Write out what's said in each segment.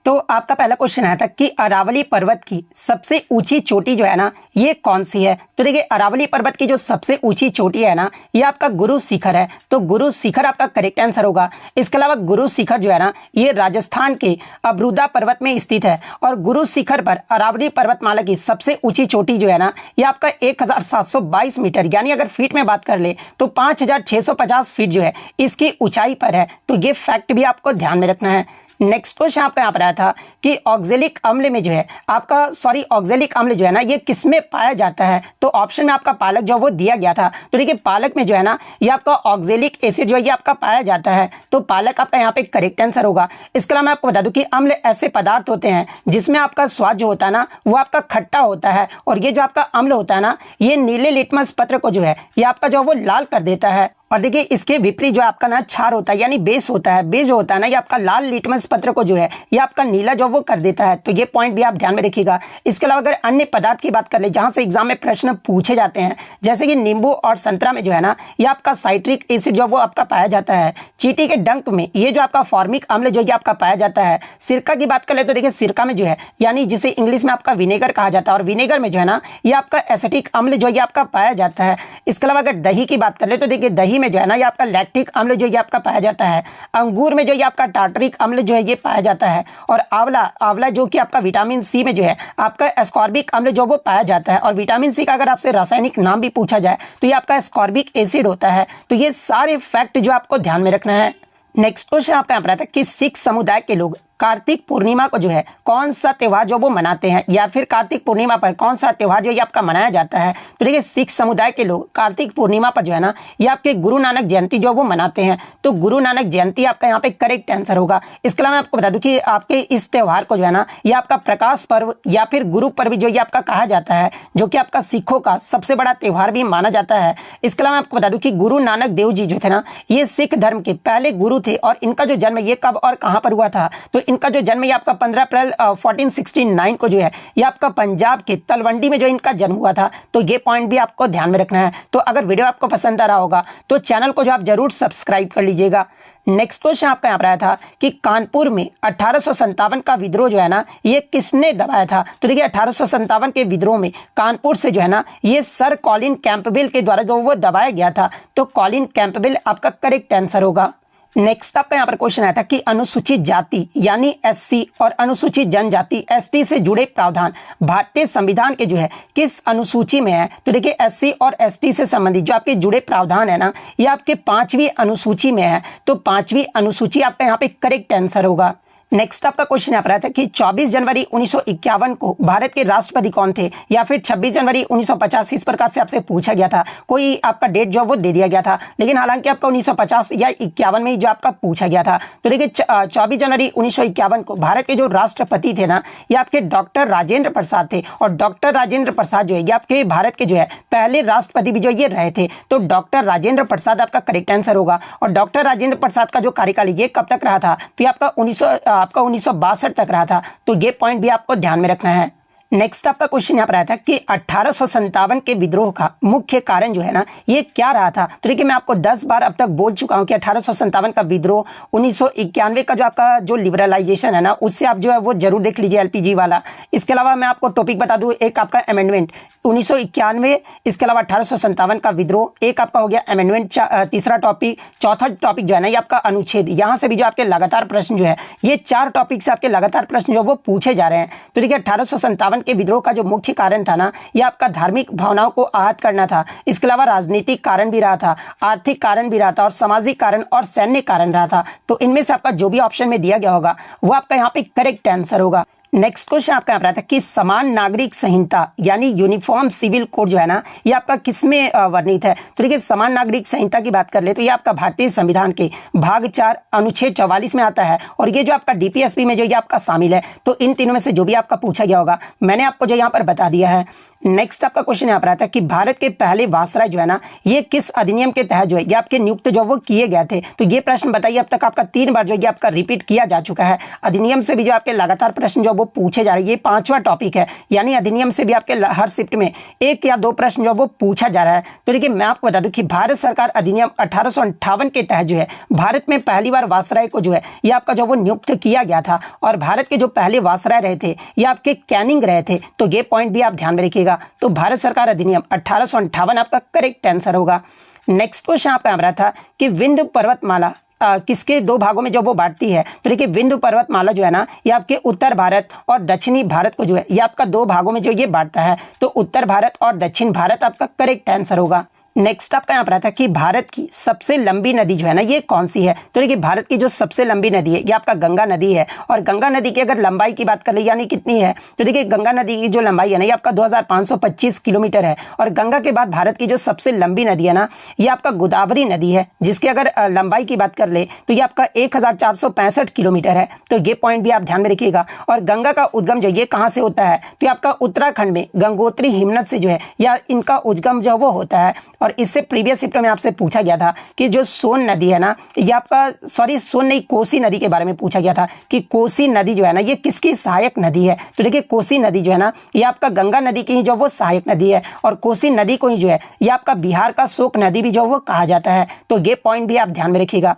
तो आपका पहला क्वेश्चन आया था कि अरावली पर्वत की सबसे ऊंची चोटी जो है ना ये कौन सी है। तो देखिए अरावली पर्वत की जो सबसे ऊंची चोटी है ना ये आपका गुरु शिखर है। तो गुरु शिखर आपका करेक्ट आंसर होगा। इसके अलावा गुरु शिखर जो है ना ये राजस्थान के अब्रुदा पर्वत में स्थित है और गुरु शिखर पर अरावली पर्वतमाला की सबसे ऊंची चोटी जो है ना ये आपका 1722 मीटर यानी अगर फीट में बात कर ले तो 5650 फीट जो है इसकी ऊंचाई पर है। तो ये फैक्ट भी आपको ध्यान में रखना है। नेक्स्ट क्वेश्चन आपका यहाँ पर आया था कि ऑक्जेलिक अम्ल में जो है ऑक्जेलिक अम्ल जो है ना ये किस में पाया जाता है। तो ऑप्शन में आपका पालक जो वो दिया गया था। तो देखिए पालक में जो है ना ये आपका ऑक्जेलिक एसिड जो है ये आपका पाया जाता है। तो पालक आपका यहाँ पे करेक्ट आंसर होगा। इसके अलावा मैं आपको बता दूं कि अम्ल ऐसे पदार्थ होते हैं जिसमें आपका स्वाद जो होता है ना वो आपका खट्टा होता है और ये जो आपका अम्ल होता है ना ये नीले लिटमस पत्र को जो है ये आपका जो वो लाल कर देता है। और देखिए इसके विपरीत जो आपका ना क्षार होता है यानी बेस होता है, बेस जो होता है ना ये आपका लाल लिटमस पत्र को जो है ये आपका नीला जो वो कर देता है। तो ये पॉइंट भी आप ध्यान में रखिएगा। इसके अलावा अगर अन्य पदार्थ की बात कर ले जहां से एग्जाम में प्रश्न पूछे जाते हैं जैसे कि नींबू और संतरा में जो है ना ये आपका साइट्रिक एसिड जो वो आपका पाया जाता है। चींटी के डंक में ये जो आपका फॉर्मिक अम्ल जो ये आपका पाया जाता है। सिरका की बात कर ले तो देखिए सिरका में जो है यानी जिसे इंग्लिश में आपका विनेगर कहा जाता है और विनेगर में जो है ना ये आपका एसिटिक अम्ल जो ये आपका पाया जाता है। इसके अलावा अगर दही की बात कर ले तो देखिए दही में जो है ना ये आपका लैक्टिक अम्ल जो ये आपका पाया जाता है। अंगूर में जो ये आपका टार्टरिक अम्ल जो है ये पाया जाता है और आंवला जो कि आपका विटामिन सी में जो है आपका एस्कॉर्बिक अम्ल जो वो पाया जाता है। और विटामिन सी का अगर आपसे रासायनिक नाम भी पूछा जाए तो ये आपका एस्कॉर्बिक एसिड होता है। तो ये सारे फैक्ट जो आपको ध्यान में रखना है। नेक्स्ट क्वेश्चन आपका यहाँ पर आता है कि सिख समुदाय के लोग कार्तिक पूर्णिमा को जो है कौन सा त्योहार जो वो मनाते हैं या फिर कार्तिक पूर्णिमा पर कौन सा त्योहार जो ये आपका मनाया जाता है। तो देखिए सिख समुदाय के लोग कार्तिक पूर्णिमा पर जो है ना ये आपके गुरु नानक जयंती जो वो मनाते हैं। तो गुरु नानक जयंती आपका यहाँ पे करेक्ट आंसर होगा। इसके अलावा मैं आपको बता दूं कि आपके इस त्योहार को जो है ना ये आपका प्रकाश पर्व या फिर गुरु पर्व जो ये आपका कहा जाता है जो कि आपका सिखों का सबसे बड़ा त्योहार भी माना जाता है। इसके अलावा मैं आपको बता दूं कि गुरु नानक देव जी जो थे ना ये सिख धर्म के पहले गुरु थे और इनका जो जन्म ये कब और कहां पर हुआ था। तो इनका जो जन्म ये आपका 15 अप्रैल 1469 को जो है ये आपका पंजाब के तलवंडी में जो इनका जन्म हुआ था। तो ये पॉइंट भी आपको ध्यान में रखना है। तो अगर वीडियो आपको पसंद आ रहा होगा तो चैनल को जो आप जरूर सब्सक्राइब कर लीजिएगा। नेक्स्ट क्वेश्चन आपका यहाँ पर आया था कि कानपुर में 1857 का विद्रोह जो है ना ये किसने दबाया था। तो देखिए 1857 के विद्रोह में कानपुर से जो है ना ये सर कॉलिन कैंपबेल के द्वारा जो वो दबाया गया था। तो कॉलिन कैंपबेल आपका करेक्ट आंसर होगा। नेक्स्ट आपका यहाँ पर क्वेश्चन आया था कि अनुसूचित जाति यानी एससी और अनुसूचित जनजाति एसटी से जुड़े प्रावधान भारतीय संविधान के जो है किस अनुसूची में है। तो देखिए एससी और एसटी से संबंधित जो आपके जुड़े प्रावधान है ना ये आपके 5वीं अनुसूची में है। तो 5वीं अनुसूची आपका यहाँ पे करेक्ट आंसर होगा। नेक्स्ट आपका क्वेश्चन यहाँ पर आता है कि 24 जनवरी 1951 को भारत के राष्ट्रपति कौन थे या फिर 26 जनवरी 1950 इस प्रकार से आपसे पूछा गया था। कोई आपका डेट जो वो दे दिया गया था लेकिन हालांकि आपका 1950 या 51 में जो आपका पूछा गया था। तो देखिए 24 जनवरी 1951 को भारत के जो राष्ट्रपति थे ना ये आपके डॉक्टर राजेंद्र प्रसाद थे और डॉक्टर राजेंद्र प्रसाद जो है ये आपके भारत के जो है पहले राष्ट्रपति भी जो ये रहे थे। तो डॉक्टर राजेंद्र प्रसाद आपका करेक्ट आंसर होगा। और डॉक्टर राजेंद्र प्रसाद का जो कार्यकाल ये कब तक रहा था तो ये आपका 1962 तक रहा था। तो ये पॉइंट भी आपको ध्यान में रखना है। नेक्स्ट आपका क्वेश्चन यहाँ पर आया था कि 1857 के विद्रोह का मुख्य कारण जो है ना ये क्या रहा था। तो देखिए मैं आपको 10 बार अब तक बोल चुका हूं कि 1857 का विद्रोह 1991 का जो आपका जो लिबरलाइजेशन है ना उससे आप जो है वो जरूर देख लीजिए एलपीजी वाला। इसके अलावा मैं आपको टॉपिक बता दूं एक आपका अमेंडमेंट 1991, इसके अलावा 1857 का विद्रोह, एक आपका हो गया अमेंडमेंट तीसरा टॉपिक, चौथा टॉपिक जो है ना ये आपका अनुच्छेद। यहाँ से भी जो आपके लगातार प्रश्न जो है ये 4 टॉपिक से आपके लगातार प्रश्न जो वो पूछे जा रहे हैं। तो देखिए 1857 के विद्रोह का जो मुख्य कारण था ना ये आपका धार्मिक भावनाओं को आहत करना था। इसके अलावा राजनीतिक कारण भी रहा था, आर्थिक कारण भी रहा था और सामाजिक कारण और सैन्य कारण रहा था। तो इनमें से आपका जो भी ऑप्शन में दिया गया होगा वो आपका यहाँ पे करेक्ट आंसर होगा। नेक्स्ट क्वेश्चन आपका यहाँ पर आता है कि समान नागरिक संहिता यानी यूनिफॉर्म सिविल कोड जो है ना ये आपका किसमें वर्णित है। तो देखिए समान नागरिक संहिता की बात कर ले तो ये आपका भारतीय संविधान के भाग 4 अनुच्छेद 44 में आता है और ये जो आपका डीपीएसपी में जो ये आपका शामिल है। तो इन तीनों में से जो भी आपका पूछा गया होगा मैंने आपको जो यहाँ पर बता दिया है। नेक्स्ट आपका क्वेश्चन यहाँ पर आता है कि भारत के पहले वायसराय जो है ना ये किस अधिनियम के तहत जो है ये आपके नियुक्त जो वो किए गए थे। तो ये प्रश्न बताइए अब तक आपका 3 बार जो ये आपका रिपीट किया जा चुका है। अधिनियम से भी जो आपके लगातार प्रश्न जो वो वो पूछे जा रहे हैं। ये 5वां टॉपिक है, यानी अधिनियम से भी आपके हर शिफ्ट में 1 या 2 प्रश्न जो वो पूछा जा रहा है। तो देखिए मैं आपको बता दूं कि भारत सरकार अधिनियम 1858 के तहत जो है भारत में पहली बार वायसराय को जो है ये आपका जो वो नियुक्त किया गया था, और भारत के जो पहले वायसराय रहे थे ये आपके कैनिंग रहे थे। तो ये पॉइंट भी आप ध्यान में रखिएगा। तो भारत सरकार अधिनियम 1858 आपका करेक्ट आंसर होगा। नेक्स्ट क्वेश्चन आपका आ रहा था कि विंध्य पर्वतमाला किसके 2 भागों में जो वो बांटती है। तो देखिए विंध्य पर्वतमाला जो है ना ये आपके उत्तर भारत और दक्षिणी भारत को जो है ये आपका 2 भागों में जो ये बांटता है। तो उत्तर भारत और दक्षिण भारत आपका करेक्ट आंसर होगा। नेक्स्ट आपका यहाँ पर आता है कि भारत की सबसे लंबी नदी जो है ना ये कौन सी है। तो देखिए भारत की जो सबसे लंबी नदी है ये आपका गंगा नदी है, और गंगा नदी की अगर लंबाई की बात कर ले यानी कितनी है, तो देखिए गंगा नदी की जो लंबाई है ना ये आपका 2525 किलोमीटर है। और गंगा के बाद भारत की जो सबसे लंबी नदी है ना ये आपका गोदावरी नदी है, जिसकी अगर लंबाई की बात कर ले तो ये आपका 1465 किलोमीटर है। तो ये पॉइंट भी आप ध्यान में रखिएगा। और गंगा का उद्गम जो ये कहाँ से होता है, तो आपका उत्तराखंड में गंगोत्री हिमनद से जो है या इनका उद्गम जो वो होता है। और इससे प्रीवियस शिफ्ट में आपसे पूछा गया था कि जो सोन नदी है ना ये आपका सोन नहीं कोसी नदी के बारे में पूछा गया था कि कोसी नदी जो है ना ये किसकी सहायक नदी है। तो देखिए कोसी नदी जो है ना ये आपका गंगा नदी की ही जो वो सहायक नदी है, और कोसी नदी को ही जो है ये आपका बिहार का शोक नदी भी जो वो कहा जाता है। तो ये पॉइंट भी आप ध्यान में रखिएगा।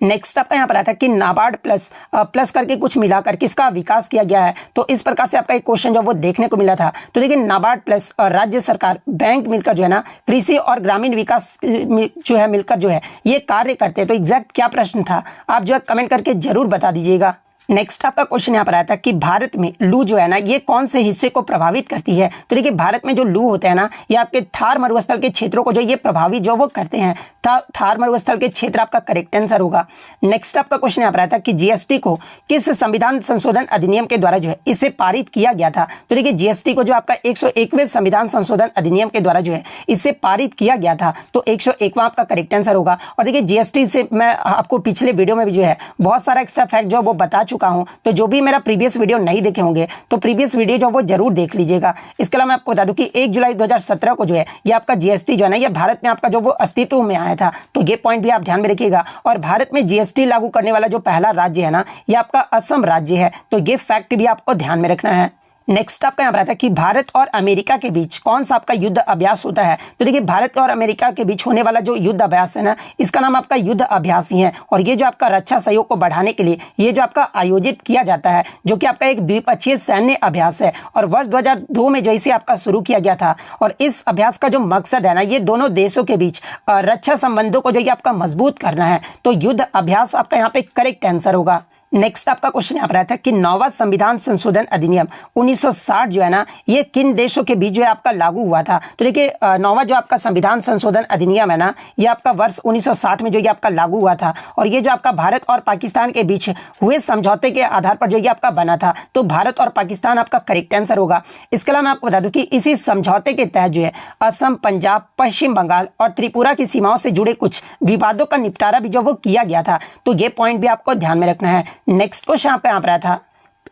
नेक्स्ट आपका यहाँ पर आता है कि नाबार्ड प्लस करके कुछ मिलाकर किसका विकास किया गया है। तो इस प्रकार से आपका एक क्वेश्चन जो वो देखने को मिला था। तो देखिए नाबार्ड प्लस और राज्य सरकार बैंक मिलकर जो है ना कृषि और ग्रामीण विकास जो है मिलकर जो है ये कार्य करते हैं। तो एग्जैक्ट क्या प्रश्न था आप जो है कमेंट करके जरूर बता दीजिएगा। नेक्स्ट आपका क्वेश्चन यहाँ पर आया था कि भारत में लू जो है ना ये कौन से हिस्से को प्रभावित करती है। तो देखिए भारत में जो लू होते हैं ना ये आपके थार मरुस्थल के क्षेत्रों को जो ये प्रभावित जो वो करते हैं। थार मरुस्थल के क्षेत्र आपका करेक्ट आंसर होगा। नेक्स्ट आपका क्वेश्चन यहाँ पर आया था कि जीएसटी को किस संविधान संशोधन अधिनियम के द्वारा जो है इसे पारित किया गया था। तो देखिए जीएसटी को जो आपका 101वें संविधान संशोधन अधिनियम के द्वारा जो है इसे पारित किया गया था। तो 101वां आपका करेक्ट आंसर होगा। और देखिए जीएसटी से मैं आपको पिछले वीडियो में भी जो है बहुत सारा एक्स्ट्रा फैक्ट जो वो बता चुका हूं। तो जो भी मेरा प्रीवियस वीडियो नहीं देखे होंगे तो प्रीवियस वीडियो जो वो जरूर देख लीजिएगा। इसके अलावा मैं आपको बता दूं कि 1 जुलाई 2017 को जो है ये आपका जीएसटी जो है ना ये भारत में आपका जो वो अस्तित्व में आया था। तो ये पॉइंट भी आप ध्यान में रखिएगा। और भारत में जीएसटी लागू करने वाला जो पहला राज्य है ना ये आपका असम राज्य है। तो ये फैक्ट भी आपको ध्यान में रखना है। नेक्स्ट आपका यहाँ पर आता है कि भारत और अमेरिका के बीच कौन सा आपका युद्ध अभ्यास होता है। तो देखिए भारत और अमेरिका के बीच होने वाला जो युद्ध अभ्यास है ना इसका नाम आपका युद्ध अभ्यास ही है। और ये जो आपका रक्षा सहयोग को बढ़ाने के लिए ये जो आपका आयोजित किया जाता है जो कि आपका एक द्विपक्षीय सैन्य अभ्यास है। और वर्ष 2002 में जो इसे आपका शुरू किया गया था। और इस अभ्यास का जो मकसद है ना ये दोनों देशों के बीच रक्षा संबंधों को जो ये आपका मजबूत करना है। तो युद्ध अभ्यास आपका यहाँ पे करेक्ट आंसर होगा। नेक्स्ट आपका क्वेश्चन यहाँ पर आता है कि 9वां संविधान संशोधन अधिनियम 1960 जो है ना ये किन देशों के बीच जो है आपका लागू हुआ था। तो देखिए 9वां जो आपका संविधान संशोधन अधिनियम है ना ये आपका वर्ष 1960 में जो ये आपका लागू हुआ था। और ये जो आपका भारत और पाकिस्तान के बीच हुए समझौते के आधार पर जो ये आपका बना था। तो भारत और पाकिस्तान आपका करेक्ट आंसर होगा। इसके अलावा मैं आपको बता दूं कि इसी समझौते के तहत जो है असम, पंजाब, पश्चिम बंगाल और त्रिपुरा की सीमाओं से जुड़े कुछ विवादों का निपटारा भी जो वो किया गया था। तो ये पॉइंट भी आपको ध्यान में रखना है। नेक्स्ट क्वेश्चन आपका यहाँ पर आया था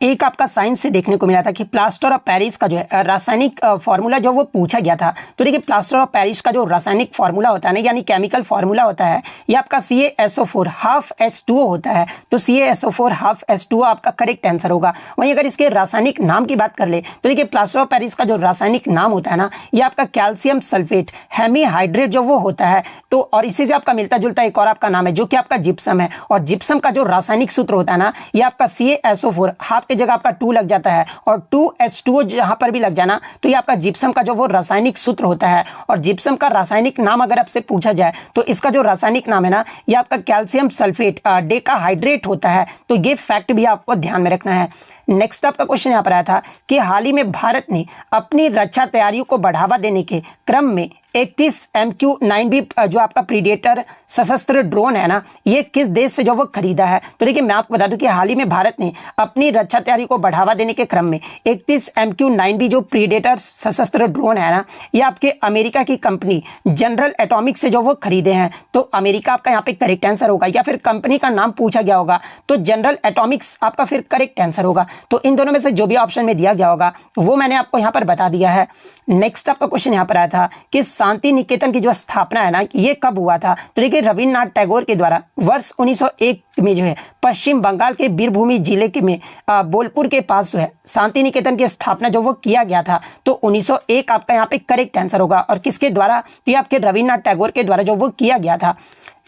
एक आपका साइंस से देखने को मिला था कि प्लास्टर ऑफ पेरिस का जो है रासायनिक फार्मूला जो वो पूछा गया था। तो देखिए प्लास्टर ऑफ पेरिस का जो रासायनिक फार्मूला होता है ना यानी केमिकल फार्मूला होता है ये आपका CaSO4 हाफ H2O होता है। तो CaSO4 हाफ H2O आपका करेक्ट आंसर होगा। वहीं अगर इसके रासायनिक नाम की बात कर ले तो देखिए प्लास्टर ऑफ पेरिस का जो रासायनिक नाम होता है ना ये आपका कैल्शियम सल्फेट हेमीहाइड्रेट जो वो होता है। तो और इसी से आपका मिलता जुलता एक और आपका नाम है जो कि आपका जिप्सम है। और जिप्सम का जो रासायनिक सूत्र होता है ना ये आपका CaSO4 हाफ की जगह आपका 2 लग जाता है और 2H2O जहां पर भी लग जाना तो ये आपका जिप्सम का जो वो रासायनिक सूत्र होता है। और जिप्सम का रासायनिक नाम अगर आपसे पूछा जाए तो इसका जो रासायनिक नाम है ना ये आपका कैल्शियम सल्फेट डेकाहाइड्रेट होता है। तो ये फैक्ट भी आपको ध्यान में रखना है। नेक्स्ट आपका क्वेश्चन यहाँ पर आया था कि हाल ही में भारत ने अपनी रक्षा तैयारियों को बढ़ावा देने के क्रम में 31 MQ-9B जो आपका प्रीडेटर सशस्त्र ड्रोन है ना ये किस देश से जो वो खरीदा है। तो देखिए मैं आपको बता दूं कि हाल ही में भारत ने अपनी रक्षा तैयारी को बढ़ावा देने के क्रम में 31 MQ-9B जो प्रीडेटर सशस्त्र ड्रोन है ना ये आपके अमेरिका की कंपनी जनरल एटॉमिक से जो वो खरीदे हैं। तो अमेरिका आपका यहाँ पे करेक्ट आंसर होगा, या फिर कंपनी का नाम पूछा गया होगा तो जनरल एटॉमिक्स आपका फिर करेक्ट आंसर होगा। तो इन दोनों में से जो भी ऑप्शन में दिया गया होगा वो मैंने आपको यहाँ पर बता दिया है। नेक्स्ट आपका क्वेश्चन यहाँ पर आया था कि शांति निकेतन की जो स्थापना है ना ये कब हुआ था? तो देखिए रविन्द्रनाथ टैगोर के द्वारा वर्ष 1901 में जो है पश्चिम बंगाल के बीरभूमि जिले के में बोलपुर के पास जो है शांति निकेतन की स्थापना जो वो किया गया था। तो 1901 आपका यहाँ पे करेक्ट आंसर होगा। और किसके द्वारा? तो ये आपके रविन्द्रनाथ टैगोर के द्वारा जो वो किया गया था।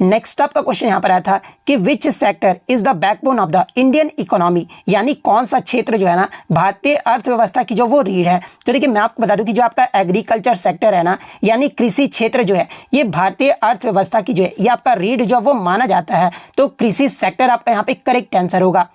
नेक्स्ट आपका क्वेश्चन यहाँ पर आया था कि which sector is the backbone of the Indian economy, यानी कौन सा क्षेत्र जो है ना भारतीय अर्थव्यवस्था की जो वो रीढ़ है। तो देखिए मैं आपको बता दूं कि जो आपका एग्रीकल्चर सेक्टर है ना, यानी कृषि क्षेत्र जो है ये भारतीय अर्थव्यवस्था की जो है ये आपका रीढ़ जो वो माना जाता है। तो कृषि सेक्टर आपका यहाँ पे करेक्ट आंसर होगा।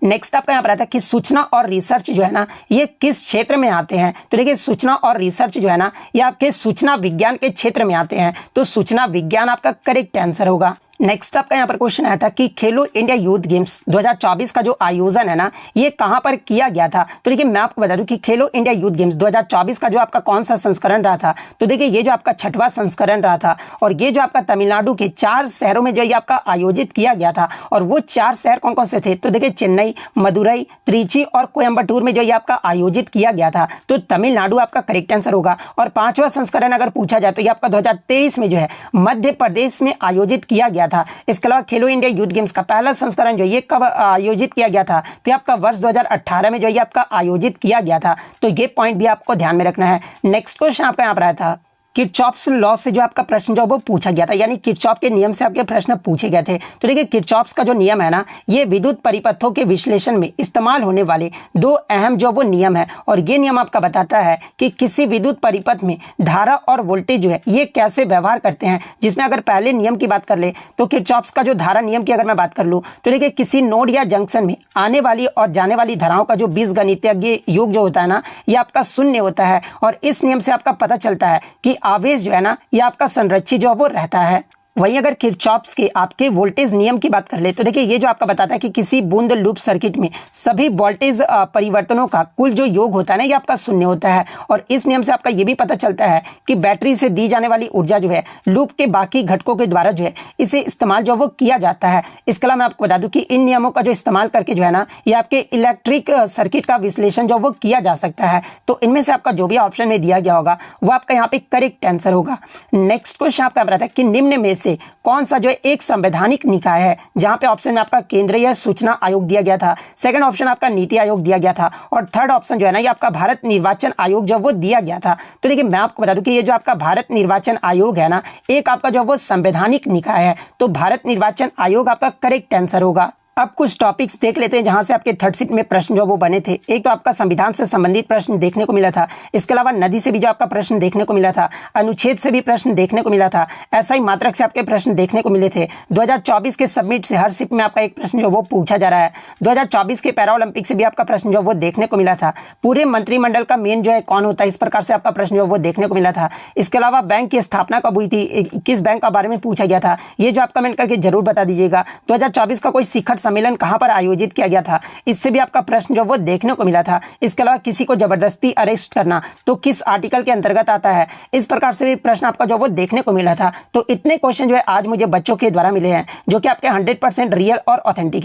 नेक्स्ट आपका यहाँ पर आता है कि सूचना और रिसर्च जो है ना ये किस क्षेत्र में आते हैं? तो देखिए सूचना और रिसर्च जो है ना ये आपके सूचना विज्ञान के क्षेत्र में आते हैं। तो सूचना विज्ञान आपका करेक्ट आंसर होगा। नेक्स्ट आपका यहाँ पर क्वेश्चन आया था कि खेलो इंडिया यूथ गेम्स 2024 का जो आयोजन है ना ये कहाँ पर किया गया था? तो देखिए मैं आपको बता दूं कि खेलो इंडिया यूथ गेम्स 2024 का जो आपका कौन सा संस्करण रहा था? तो देखिए ये जो आपका 6वां संस्करण रहा था और ये जो आपका तमिलनाडु के 4 शहरों में जो ये आपका आयोजित किया गया था। और वो 4 शहर कौन कौन से थे? तो देखिए चेन्नई, मदुरई, त्रिची और कोयम्बटूर में जो ये आपका आयोजित किया गया था। तो तमिलनाडु आपका करेक्ट आंसर होगा। और 5वां संस्करण अगर पूछा जाए तो ये आपका 2023 में जो है मध्य प्रदेश में आयोजित किया गया था। इसके अलावा खेलो इंडिया यूथ गेम्स का पहला संस्करण जो ये कब आयोजित किया गया था? तो आपका वर्ष 2018 में जो ये आपका आयोजित किया गया था। तो ये पॉइंट भी आपको ध्यान में रखना है। नेक्स्ट क्वेश्चन आपका यहाँ पर आया था किरचॉफ्स लॉ से जो आपका प्रश्न जो वो पूछा गया था, यानी किरचॉफ के नियम से आपके प्रश्न पूछे गए थे। तो देखिए किरचॉफ्स का जो नियम है ना ये विद्युत परिपथों के विश्लेषण में इस्तेमाल होने वाले 2 अहम जो वो नियम है। और ये नियम आपका बताता है कि किसी विद्युत परिपथ में धारा और वोल्टेज जो है ये कैसे व्यवहार करते हैं। जिसमें अगर पहले नियम की बात कर ले तो किरचॉफ्स का जो धारा नियम की अगर मैं बात कर लूँ तो देखिए किसी नोड या जंक्शन में आने वाली और जाने वाली धाराओं का जो बीजगणितीय योग जो होता है ना ये आपका शून्य होता है। और इस नियम से आपका पता चलता है कि आवेश जो है ना ये आपका संरक्षित जो वो रहता है। वहीं अगर किरचॉफ्स के आपके वोल्टेज नियम की बात कर ले तो देखिए ये जो आपका बताता है कि किसी बूंद लूप सर्किट में सभी वोल्टेज परिवर्तनों का कुल जो योग होता है ना ये आपका शून्य होता है। और इस नियम से आपका ये भी पता चलता है कि बैटरी से दी जाने वाली ऊर्जा जो है लूप के बाकी घटकों के द्वारा जो है इसे इस्तेमाल जो वो किया जाता है। इसके अलावा मैं आपको बता दूं कि इन नियमों का जो इस्तेमाल करके जो है ना ये आपके इलेक्ट्रिक सर्किट का विश्लेषण जो वो किया जा सकता है। तो इनमें से आपका जो भी ऑप्शन में दिया गया होगा वो आपका यहाँ पे करेक्ट आंसर होगा। नेक्स्ट क्वेश्चन आपका बताता है कि निम्न में से कौन सा जो है एक संवैधानिक निकाय है? जहां पे ऑप्शन में आपका केंद्रीय सूचना आयोग दिया गया था, सेकंड ऑप्शन आपका नीति आयोग दिया गया था और थर्ड ऑप्शन जो है ना ये आपका भारत निर्वाचन आयोग जो वो दिया गया था। तो देखिए मैं आपको बता दूं कि ये जो आपका भारत निर्वाचन आयोग है ना एक आपका जो वो संवैधानिक निकाय है। तो भारत निर्वाचन आयोग आपका करेक्ट आंसर होगा। अब कुछ टॉपिक्स देख लेते हैं जहां से आपके थर्ड शिफ्ट में प्रश्न जो वो बने थे। एक तो आपका संविधान से संबंधित प्रश्न देखने को मिला था। इसके अलावा नदी से भी जो आपका प्रश्न देखने को मिला था, अनुच्छेद से भी प्रश्न देखने को मिला था, ऐसा ही मात्रक से आपके प्रश्न देखने को मिले थे। 2024 के सबमिट से हर शिफ्ट में आपका एक प्रश्न जो वो पूछा जा रहा है। 2024 के पैरा ओलंपिक से भी आपका प्रश्न जो वो देखने को मिला था। पूरे मंत्रिमंडल का मेन जो है कौन होता है, इस प्रकार से आपका प्रश्न जो वो देखने को मिला था। इसके अलावा बैंक की स्थापना कब हुई थी, किस बैंक के बारे में पूछा गया था, ये जो आप कमेंट करके जरूर बता दीजिएगा। 2024 का कोई शिखर सम्मेलन कहां पर आयोजित किया गया था, इससे भी आपका प्रश्न जो वो देखने को मिला था। इसके अलावा किसी को जबरदस्ती अरेस्ट करना तो किस आर्टिकल के अंतर्गत आता है, इस प्रकार से भी प्रश्न आपका जो वो देखने को मिला था। तो इतने क्वेश्चन जो है आज मुझे बच्चों के द्वारा मिले हैं जो कि आपके 100% रियल और ऑथेंटिक है।